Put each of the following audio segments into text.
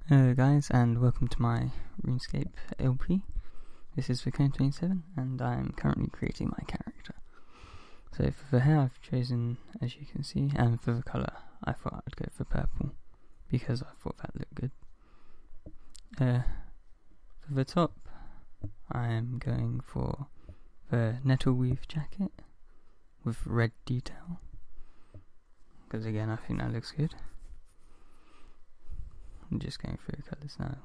Hello guys, and welcome to my Runescape LP. This is for Cone 27, and I'm currently creating my character. So for the hair I've chosen, as you can see, and for the colour I thought I'd go for purple, because I thought that looked good. For the top, I'm going for the nettle weave jacket with red detail, because again I think that looks good. I'm just going through the colours now.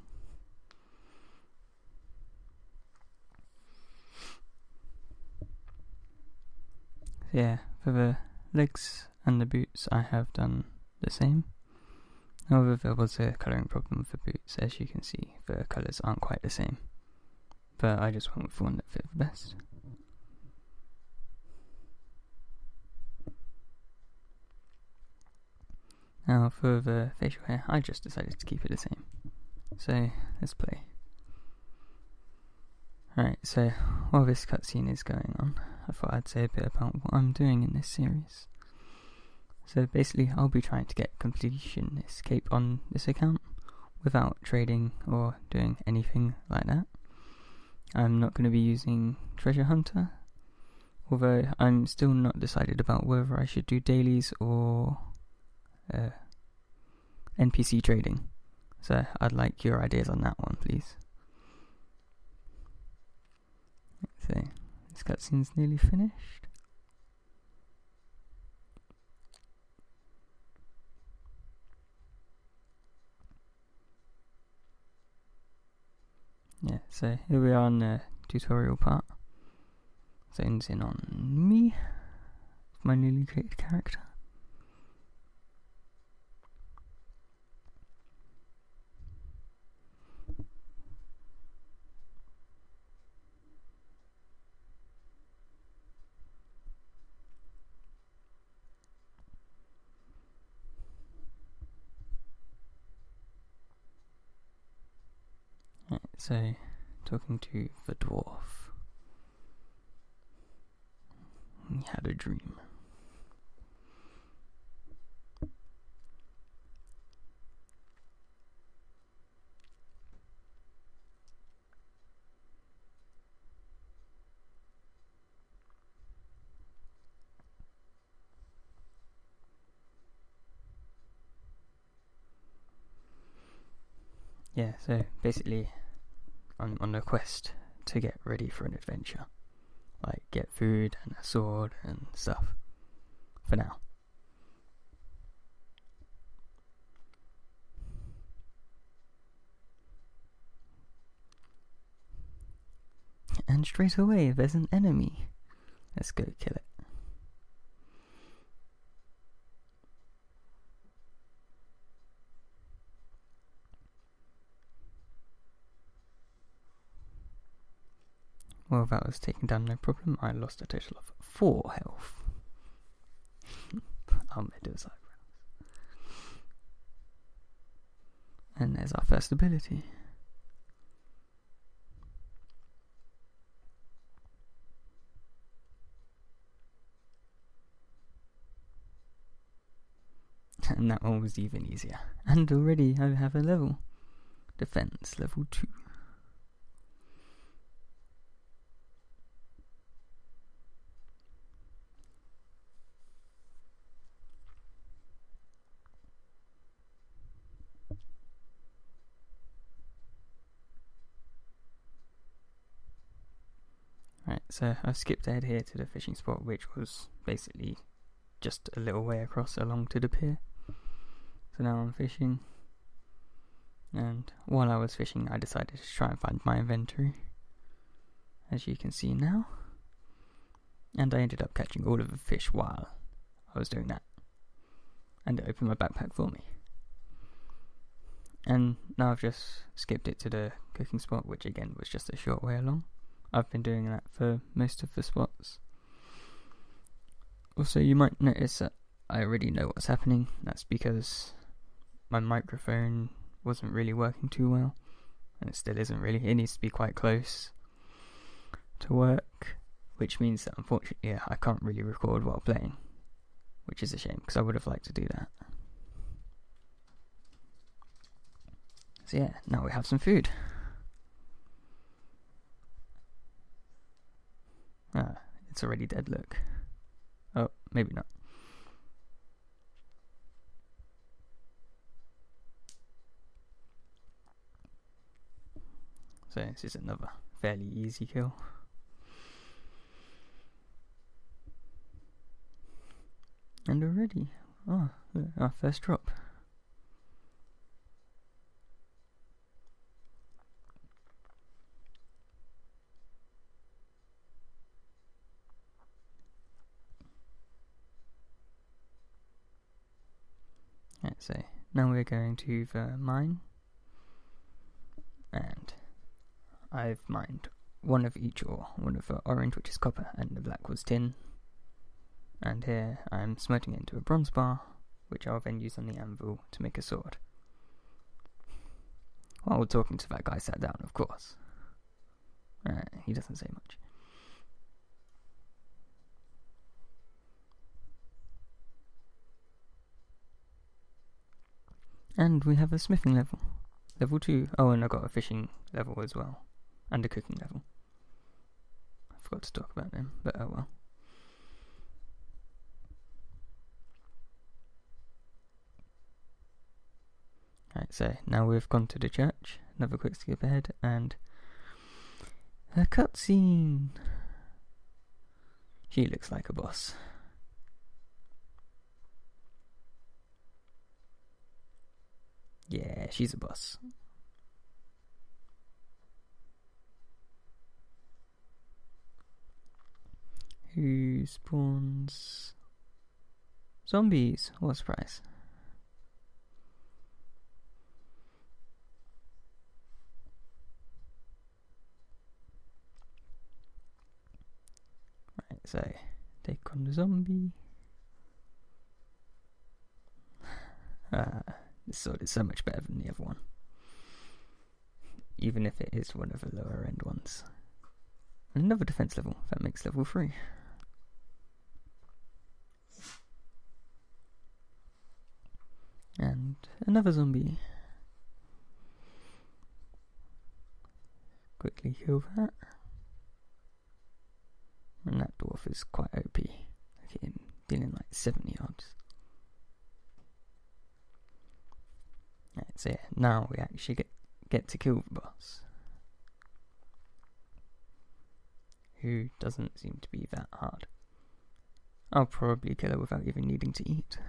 So yeah, for the legs and the boots I have done the same. However, there was a colouring problem for boots. As you can see, the colours aren't quite the same, but I just went with one that fit the best. Now for the facial hair, I just decided to keep it the same. So let's play. Alright, so while this cutscene is going on, I thought I'd say a bit about what I'm doing in this series. So basically, I'll be trying to get Completionist cape on this account without trading or doing anything like that. I'm not going to be using Treasure Hunter, although I'm still not decided about whether I should do dailies or NPC trading. So I'd like your ideas on that one, please. So this cutscene's nearly finished. Yeah, so here we are on the tutorial part. Zones in on me, my newly created character. Right, so talking to the dwarf. He had a dream. Yeah, so basically I'm on a quest to get ready for an adventure. Like get food and a sword and stuff. For now. And straight away there's an enemy. Let's go kill it. Well, that was taken down no problem. I lost a total of 4 health. I'll do his eyebrows. And there's our first ability. And that one was even easier. And already I have a level. Defense level 2. Right, so I've skipped ahead here to the fishing spot, which was basically just a little way across along to the pier. So now I'm fishing, and while I was fishing I decided to try and find my inventory, as you can see now, and I ended up catching all of the fish while I was doing that, and it opened my backpack for me. And now I've just skipped it to the cooking spot, which again was just a short way along. I've been doing that for most of the spots. Also, you might notice that I already know what's happening. That's because my microphone wasn't really working too well, and it still isn't really. It needs to be quite close to work, which means that unfortunately I can't really record while playing, which is a shame because I would have liked to do that. So yeah, now we have some food. Ah, it's already dead, look. Oh, maybe not. So this is another fairly easy kill. And already, oh, look, our first drop. Right, so now we're going to the mine, and I've mined one of each ore, one of the orange, which is copper, and the black was tin. And here I'm smelting it into a bronze bar, which I'll then use on the anvil to make a sword. While talking to that guy sat down, of course. He doesn't say much. And we have a smithing level. Level 2. Oh, and I got a fishing level as well. And a cooking level. I forgot to talk about them, but oh well. Right, so now we've gone to the church. Another quick skip ahead, and a cutscene. She looks like a boss. Yeah, she's a boss. Who spawns zombies? What a surprise. Right, so take on the zombie. This sword is so much better than the other one. Even if it is one of the lower end ones. And another defense level, that makes level 3. And another zombie. Quickly kill that. And that dwarf is quite OP. Look at him dealing like 70 odds. Right, so yeah, now we actually get to kill the boss. Who doesn't seem to be that hard. I'll probably kill her without even needing to eat.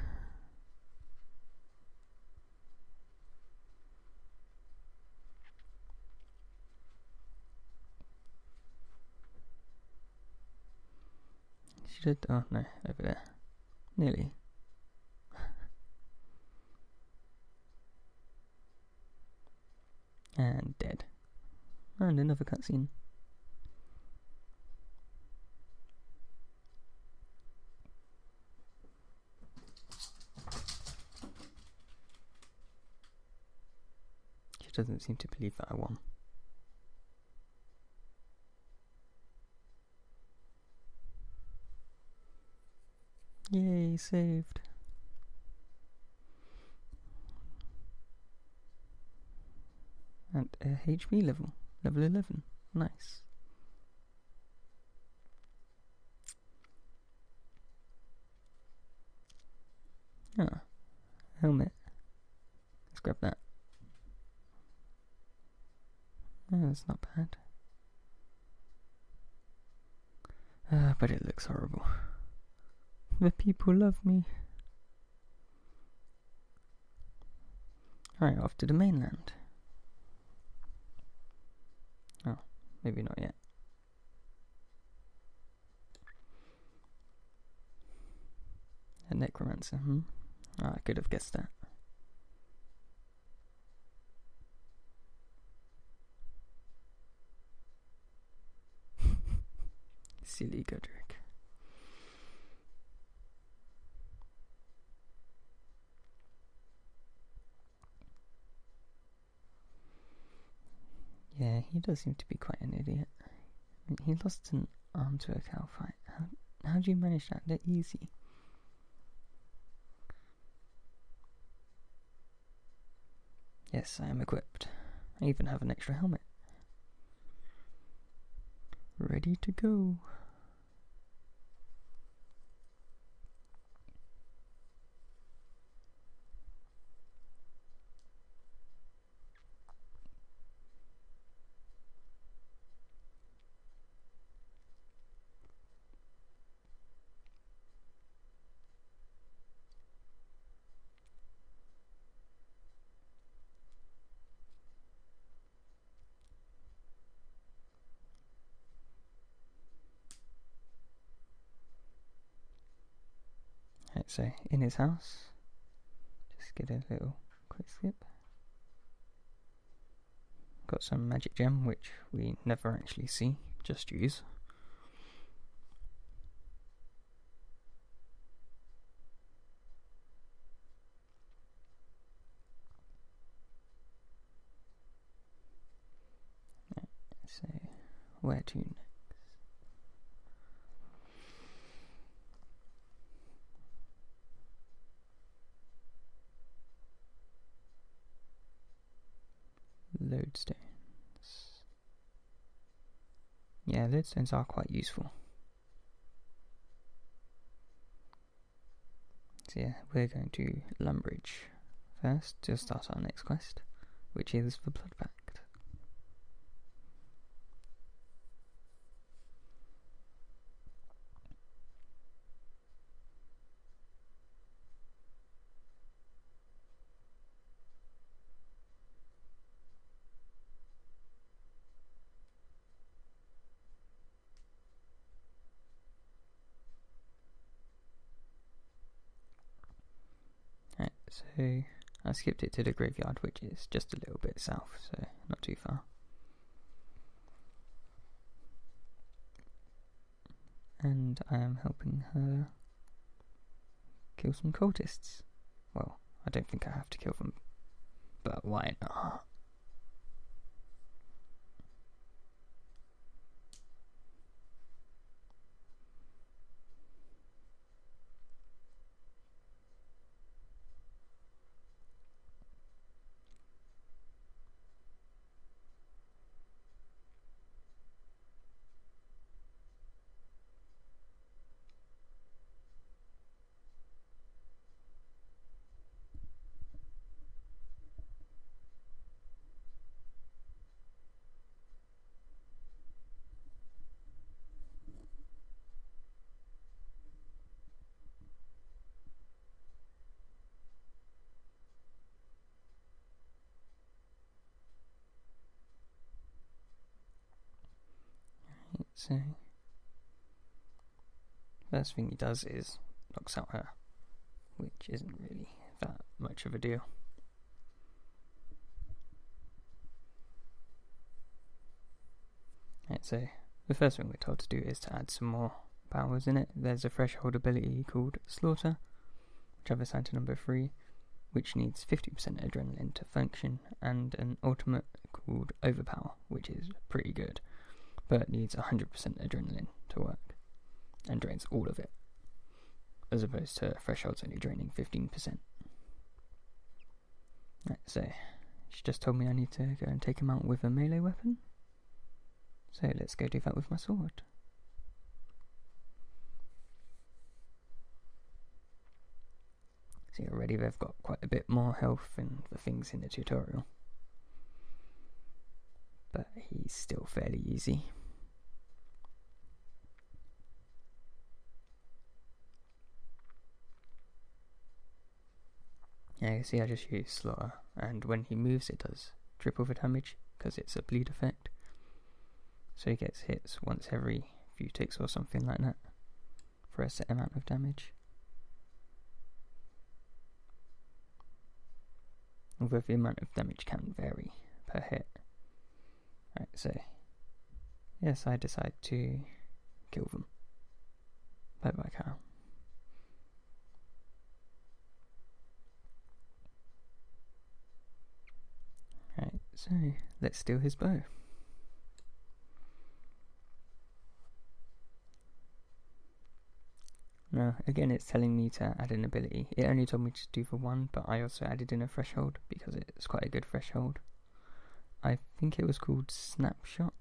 Should oh no, over there. Nearly. And dead. And another cutscene. She doesn't seem to believe that I won. Yay, saved. And a HP level. Level 11. Nice. Ah, helmet. Let's grab that. Oh, that's not bad. But it looks horrible. The people love me. Alright, off to the mainland. Oh, maybe not yet. A necromancer, Oh, I could have guessed that. Silly Godric. Yeah, he does seem to be quite an idiot. I mean, he lost an arm to a cow fight. How do you manage that? They're easy. Yes, I am equipped. I even have an extra helmet. Ready to go. Right, so in his house, just get a little quick skip. Got some magic gem which we never actually see, just use. Right, so where to next? Lodestones. Yeah, lodestones are quite useful. So yeah, we're going to Lumbridge first to start our next quest, which is the Blood Pact. Right, so I skipped it to the graveyard, which is just a little bit south, so not too far. And I am helping her kill some cultists. Well, I don't think I have to kill them, but why not? So, first thing he does is knocks out her, which isn't really that much of a deal. Right, so the first thing we're told to do is to add some more powers in it. There's a threshold ability called Slaughter, which I've assigned to number 3, which needs 50% adrenaline to function, and an ultimate called Overpower, which is pretty good, but needs 100% adrenaline to work, and drains all of it, as opposed to Threshold's only draining 15%. Right, so she just told me I need to go and take him out with a melee weapon, so let's go do that with my sword. See, already they've got quite a bit more health than the things in the tutorial, but he's still fairly easy. Yeah, you see I just used Slaughter, and when he moves it does triple the damage, because it's a bleed effect. So he gets hits once every few ticks or something like that, for a set amount of damage. Although the amount of damage can vary per hit. Right, so yes, I decide to kill them. Bye bye, cow. Right, so let's steal his bow. No, again it's telling me to add an ability. It only told me to do the one, but I also added in a threshold because it's quite a good threshold. I think it was called Snapshot,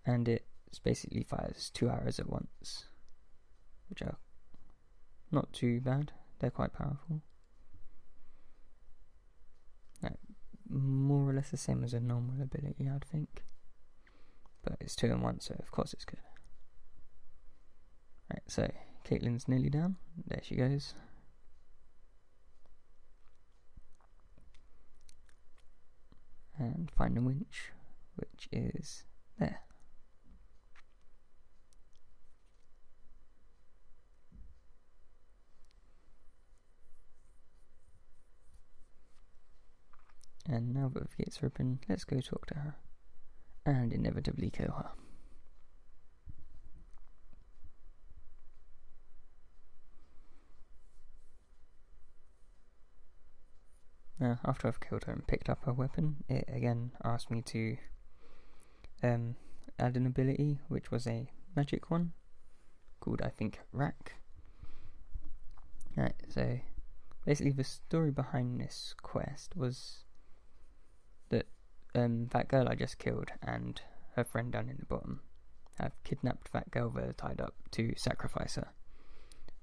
and it basically fires 2 arrows at once, which are not too bad. They're quite powerful. More or less the same as a normal ability, I'd think. But it's 2 in 1, so of course it's good. Right, so Caitlin's nearly down. There she goes. And find the winch, which is there. And now that the gates are open, let's go talk to her. And inevitably kill her. Now, after I've killed her and picked up her weapon, it again asked me to add an ability, which was a magic one, called, I think, Rack. Right, so basically the story behind this quest was that that girl I just killed and her friend down in the bottom have kidnapped that girl they're tied up to sacrifice her.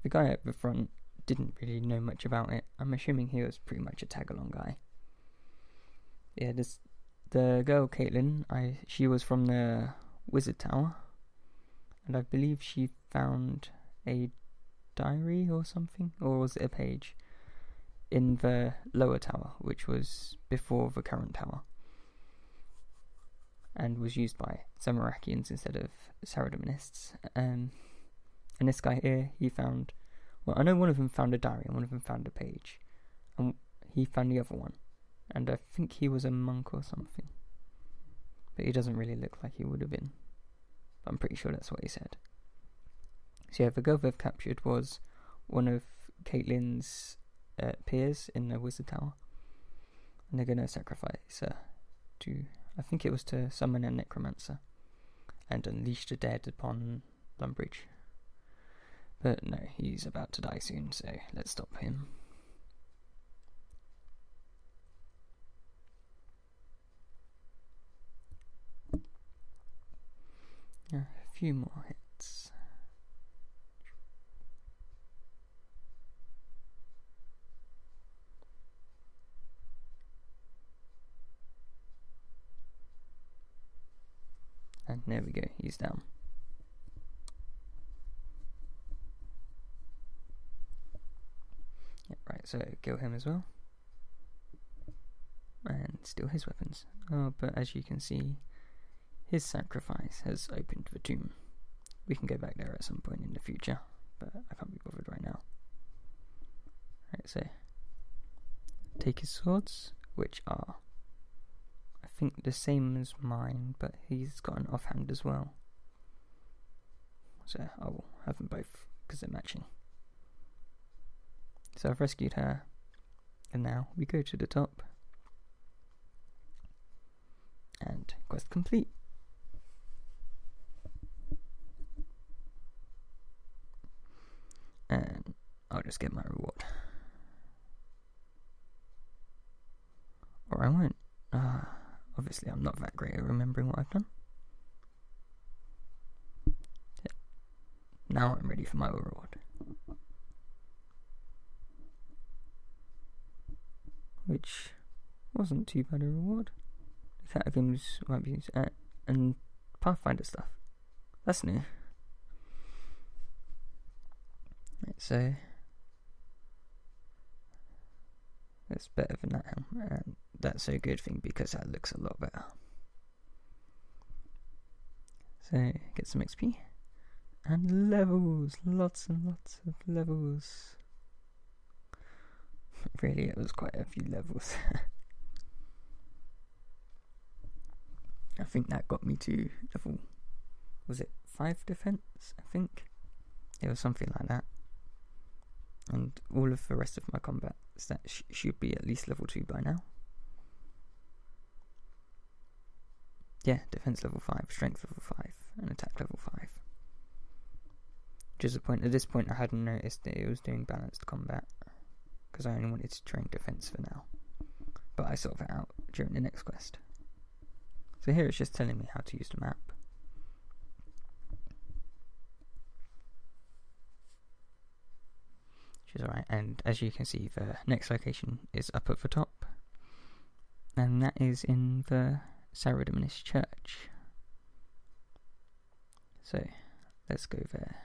The guy at the front didn't really know much about it. I'm assuming he was pretty much a tag-along guy. Yeah, the girl Caitlin, she was from the Wizard Tower, and I believe she found a diary or something, or was it a page, in the lower tower, which was before the current tower, and was used by Samarakians instead of Saradaminists. And this guy here, he found, well, I know one of them found a diary and one of them found a page, and he found the other one, and I think he was a monk or something, but he doesn't really look like he would have been, but I'm pretty sure that's what he said. So yeah, the girl they've captured was one of Caitlin's peers in the Wizard Tower, and they're going to sacrifice her to, I think it was to summon a necromancer and unleash the dead upon Lumbridge. But no, he's about to die soon, so let's stop him. A few more hits. And there we go, he's down. Yeah, right, so kill him as well. And steal his weapons. Oh, but as you can see, his sacrifice has opened the tomb. We can go back there at some point in the future, but I can't be bothered right now. Right, so take his swords, which are, I think, the same as mine, but he's got an offhand as well. So I will have them both because they're matching. So I've rescued her, and now we go to the top. And quest complete. And I'll just get my reward. Or I won't. Obviously I'm not that great at remembering what I've done. Yeah. Now I'm ready for my reward. Which wasn't too bad a reward. The catacombs might be used, and Pathfinder stuff. That's new. Right, so that's better than that helm, and that's a good thing because that looks a lot better. So get some XP and levels, lots and lots of levels. Really, it was quite a few levels. I think that got me to level, was it 5 defense? I think it was something like that. And all of the rest of my combat stats should be at least level 2 by now. Yeah, defense level 5, strength level 5, and attack level 5. Which is the point. At this point I hadn't noticed that it was doing balanced combat, because I only wanted to train defense for now. But I sort it out during the next quest. So here it's just telling me how to use the map. Which is alright, and as you can see the next location is up at the top. And that is in the Debatable church. So let's go there.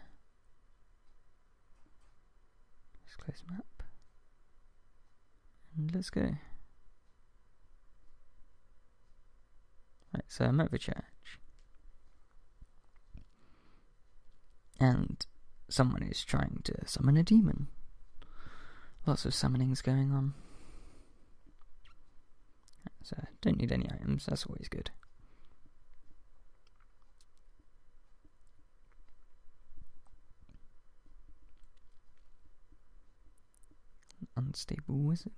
Let's close the map. And let's go. Right, so I'm at the church. And someone is trying to summon a demon. Lots of summonings going on. So, don't need any items, that's always good. Unstable wizard.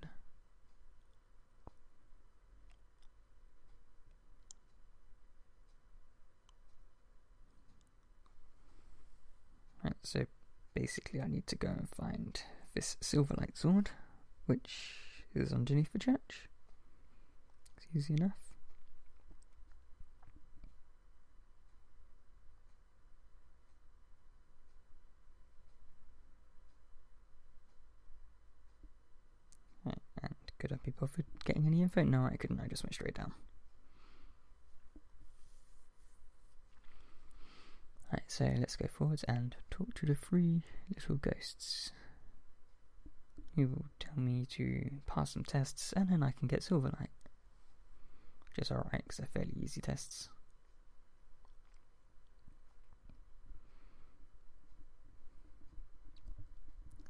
Right, so basically I need to go and find this Silverlight sword, which is underneath the church. It's easy enough. Right, and could I be bothered getting any info? No, I couldn't, I just went straight down. Right, so let's go forwards and talk to the 3 little ghosts. Who will tell me to pass some tests, and then I can get Silverlight. Which is alright, because they're fairly easy tests.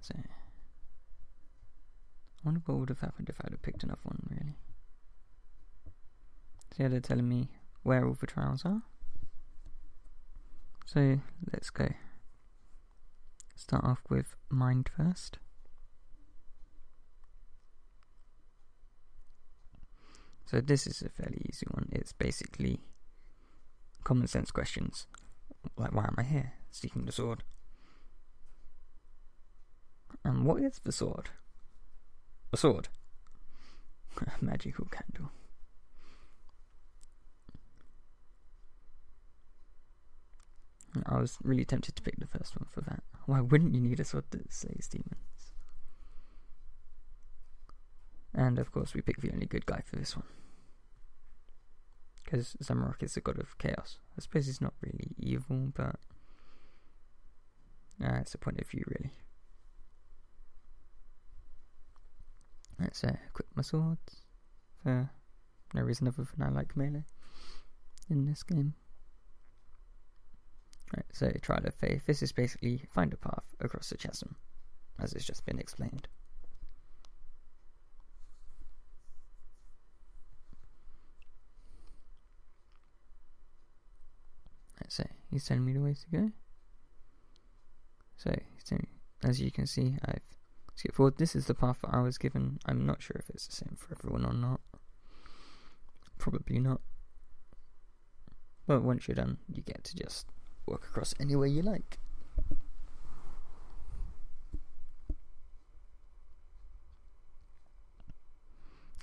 So, I wonder what would have happened if I'd have picked another one, really. So yeah, they're telling me where all the trials are. So, let's go. Start off with mind first. So this is a fairly easy one. It's basically common sense questions. Like, why am I here? Seeking the sword. And what is the sword? A sword. A magical candle. I was really tempted to pick the first one for that. Why wouldn't you need a sword that slays demons? And of course we pick the only good guy for this one. Because Zamorak is the god of chaos. I suppose he's not really evil, but it's a point of view, really. Let's equip my swords for no reason other than I like melee in this game. Right, so Trial of Faith. This is basically find a path across the chasm, as it's just been explained. So he's telling me the way to go. So he's telling me, as you can see, I've skipped forward. This is the path that I was given. I'm not sure if it's the same for everyone or not. Probably not. But once you're done, you get to just walk across anywhere you like.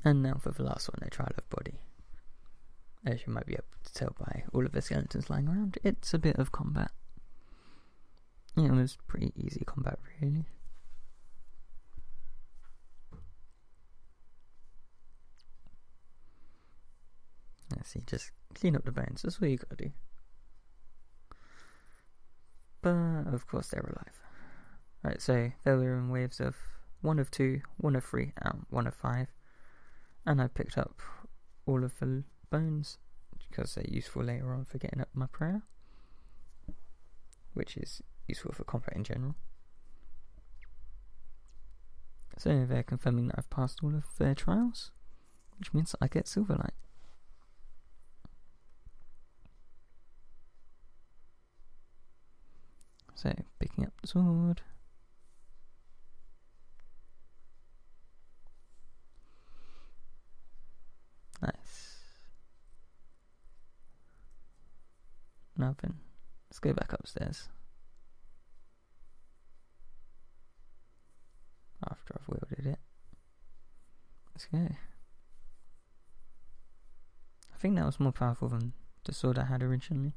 And now for the last one, a Trial of Body. As you might be able to tell by all of the skeletons lying around, it's a bit of combat. It was pretty easy combat, really. Let's see, just clean up the bones, that's all you gotta do. But, of course, they're alive. Right, so they were in waves of 1 of 2, 1 of 3, and 1 of 5. And I picked up all of the bones, because they're useful later on for getting up my prayer, which is useful for combat in general. So they're confirming that I've passed all of their trials, which means I get Silverlight. So picking up the sword. Nice. Nothing. Let's go back upstairs. go. I think that was more powerful than the sword I had originally,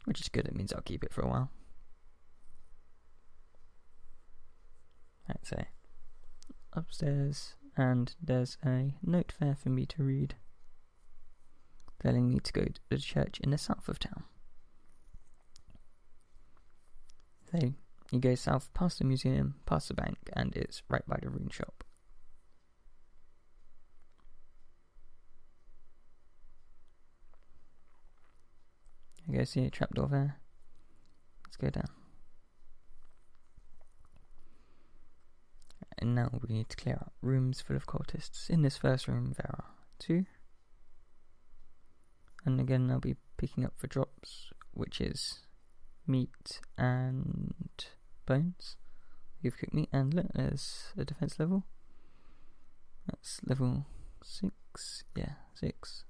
which is good. It means I'll keep it for a while. Right, so upstairs, and there's a note there for me to read, telling me to go to the church in the south of town. So you go south past the museum, past the bank, and it's right by the rune shop. You go see a trapdoor there. Let's go down. And now we need to clear out rooms full of cultists. In this first room there are 2. And again I'll be picking up for drops, which is meat and bones. You've cooked meat, and look, there's a defense level. That's level 6. Yeah, 6.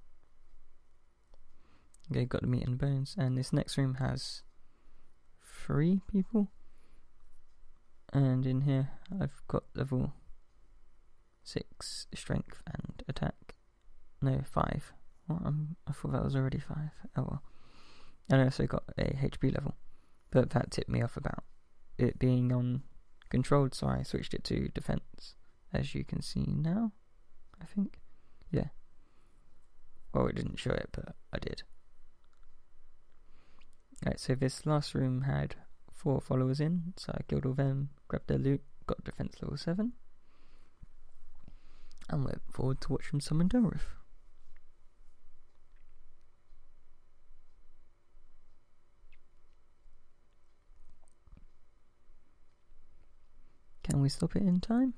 Okay, got the meat and bones. And this next room has 3 people. And in here I've got level 6 strength and attack. No, 5. What? I thought that was already 5. Oh well. And I also got a HP level, but that tipped me off about it being on controlled, so I switched it to defense, as you can see now, I think. Yeah. Well, it didn't show it, but I did. Right, so this last room had 4 followers in, so I killed all them, grabbed their loot, got defense level 7, and went forward to watch them summon Delrith. Can we stop it in time?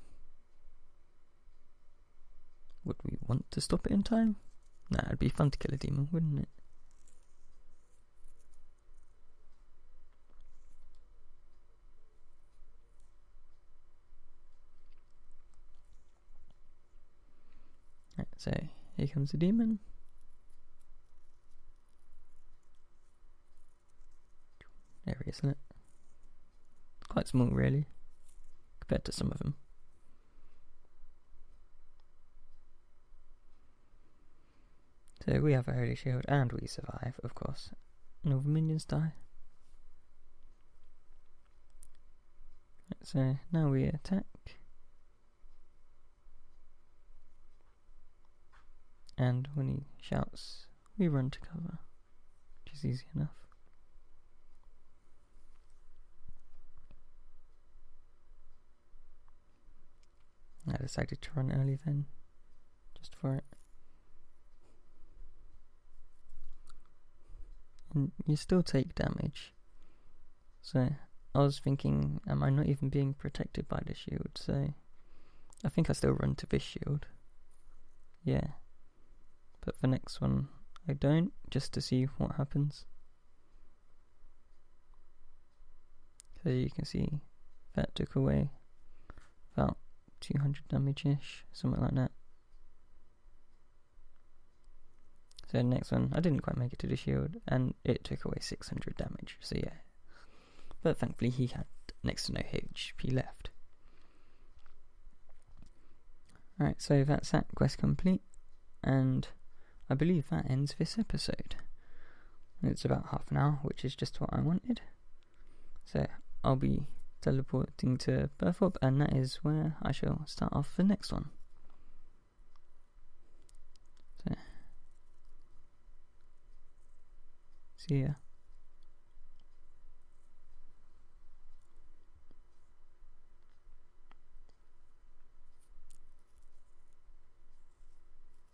Would we want to stop it in time? Nah, it'd be fun to kill a demon, wouldn't it? Right, so here comes the demon. There he is, isn't it? It's quite small, really, compared to some of them. So we have a holy shield, and we survive, of course. And all the minions die. Right, so now we attack. And when he shouts, we run to cover, which is easy enough. I decided to run early then, just for it. And you still take damage. So I was thinking, am I not even being protected by the shield? So I think I still run to this shield. Yeah. But the next one I don't, just to see what happens. So you can see that took away about 200 damage-ish, something like that. So the next one, I didn't quite make it to the shield, and it took away 600 damage, so yeah. But thankfully he had next to no HP left. Alright, so that's that quest complete, and I believe that ends this episode. It's about half an hour, which is just what I wanted. So I'll be teleporting to Burthorpe, and that is where I shall start off the next one. So, see ya.